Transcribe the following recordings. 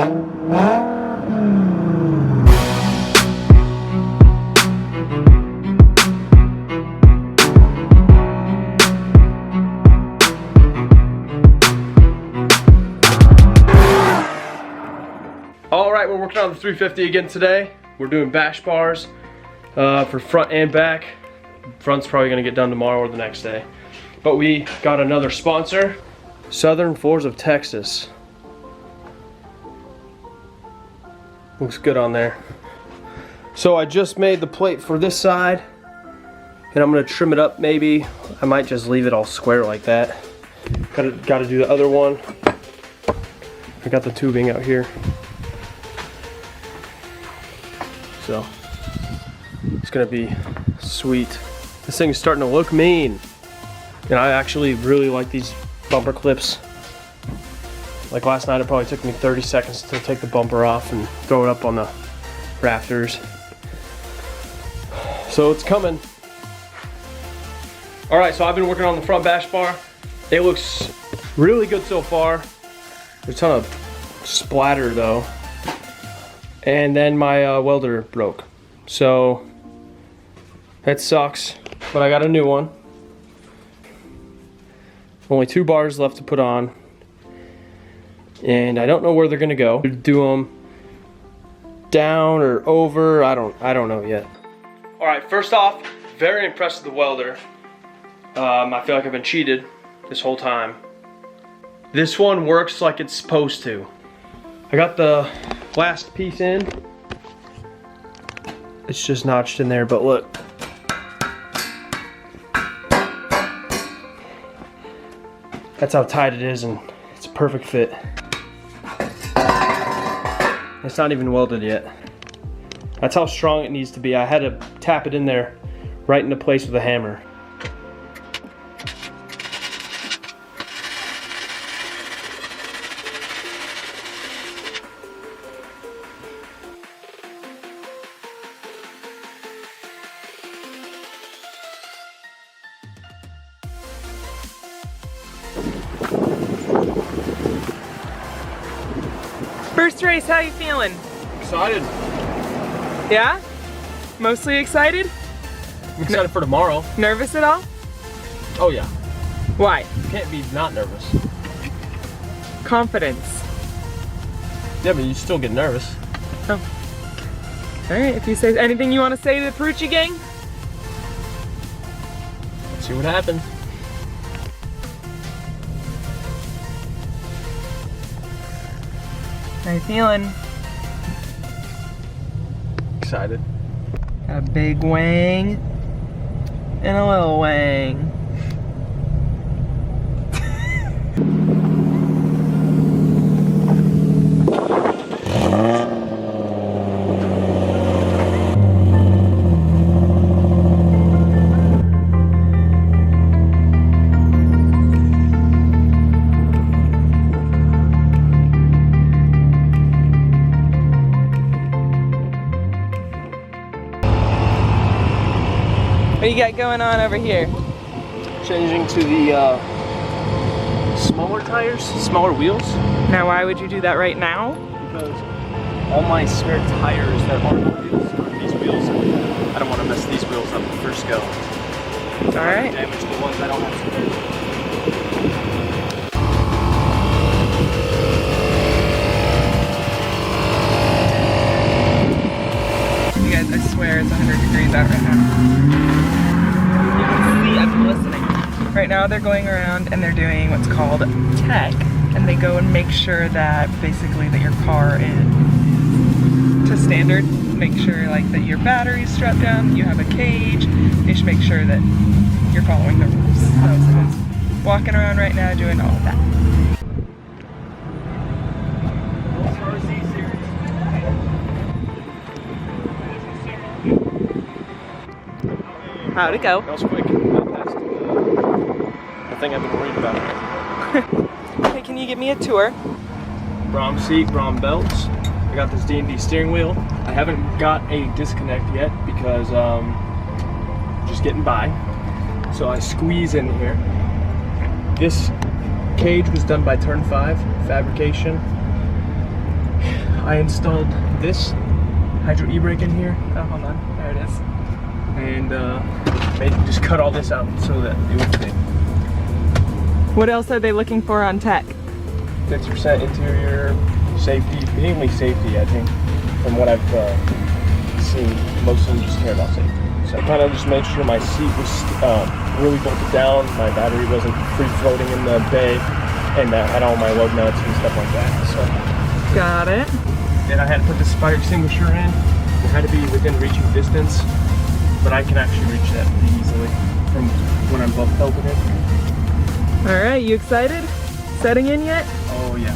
Alright, we're working on the 350 again today. We're doing bash bars for front and back. Front's probably gonna get done tomorrow or the next day. But we got another sponsor, Southern Floors of Texas. Looks good on there. So I just made the plate for this side, and I'm gonna trim it up maybe. I might just leave it all square like that. Gotta do the other one. I got the tubing out here. So it's gonna be sweet. This thing's starting to look mean. And I actually really like these bumper clips. Like last night, it probably took me 30 seconds to take the bumper off and throw it up on the rafters. So it's coming. All right, so I've been working on the front bash bar. It looks really good so far. There's a ton of splatter though. And then my welder broke. So that sucks, but I got a new one. Only 2 bars left to put on. And I don't know where they're gonna go. Do them down or over, I don't know yet. All right, first off, very impressed with the welder. I feel like I've been cheated this whole time. This one works like it's supposed to. I got the last piece in. It's just notched in there, but look. That's how tight it is, and it's a perfect fit. It's not even welded yet. That's how strong it needs to be. I had to tap it in there right into place with a hammer. First race, how you feeling? Excited. Yeah? Mostly excited? I'm excited for tomorrow. Nervous at all? Oh yeah. Why? Can't be not nervous. Confidence. Yeah, but you still get nervous. Oh. Alright, if you say anything you want to say to the Perucci gang? See what happens. How you feeling? Excited. A big wang and a little wang. What you got going on over here? Changing to the smaller tires, smaller wheels. Now why would you do that right now? Because all my spare tires that aren't wheels are these wheels. I don't want to mess these wheels up the first go. Alright. Damage the ones I don't have to do. You guys, I swear it's 100 degrees out right now. You can see I'm listening. Right now they're going around and they're doing what's called tech, and they go and make sure that basically that your car is to standard. Make sure like that your battery's strapped down, you have a cage. You should make sure that you're following the rules. So someone's walking around right now doing all of that. How'd it go? That was quick. That passed the thing I've been worried about. Hey, can you give me a tour? Brom seat, Brom belts. I got this D&D steering wheel. I haven't got a disconnect yet because just getting by. So I squeeze in here. This cage was done by Turn 5 Fabrication. I installed this hydro e-brake in here. Oh, hold on. There it is. And just cut all this out so that it would fit. What else are they looking for on tech? 50% interior safety, mainly safety, I think. From what I've seen, most of them just care about safety. So I kind of just made sure my seat was really bolted down, my battery wasn't free floating in the bay, and I had all my lug nuts and stuff like that. So Got it. then I had to put this fire extinguisher in. It had to be within reaching distance, but I can actually reach that pretty easily from when I'm belted in. All right, you excited? Setting in yet? Oh yeah.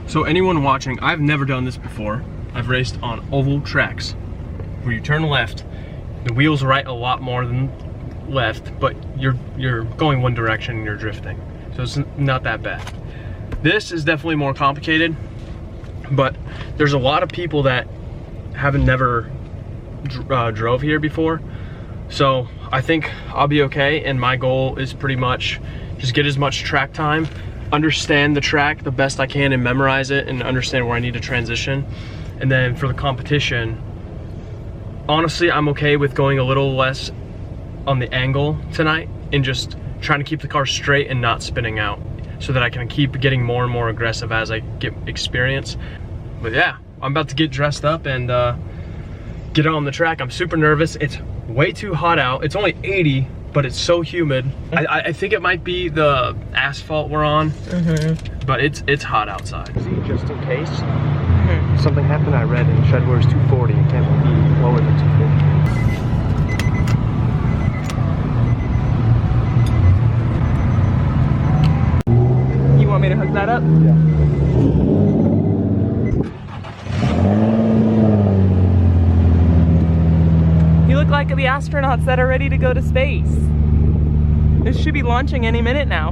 So anyone watching, I've never done this before. I've raced on oval tracks where you turn left, the wheels right a lot more than left, but you're going one direction and you're drifting. So it's not that bad. This is definitely more complicated, but there's a lot of people that haven't never drove here before. So I think I'll be okay, and my goal is pretty much just get as much track time, understand the track the best I can and memorize it and understand where I need to transition. And then for the competition, honestly, I'm okay with going a little less on the angle tonight and just trying to keep the car straight and not spinning out so that I can keep getting more and more aggressive as I get experience. But yeah, I'm about to get dressed up and get on the track. I'm super nervous. It's way too hot out. It's only 80, but it's so humid. I think it might be the asphalt we're on, but it's hot outside. Just in case something happened, I read in Shedware's 240, it can't be lower than 240. You want me to hook that up? Yeah. You look like the astronauts that are ready to go to space. This should be launching any minute now.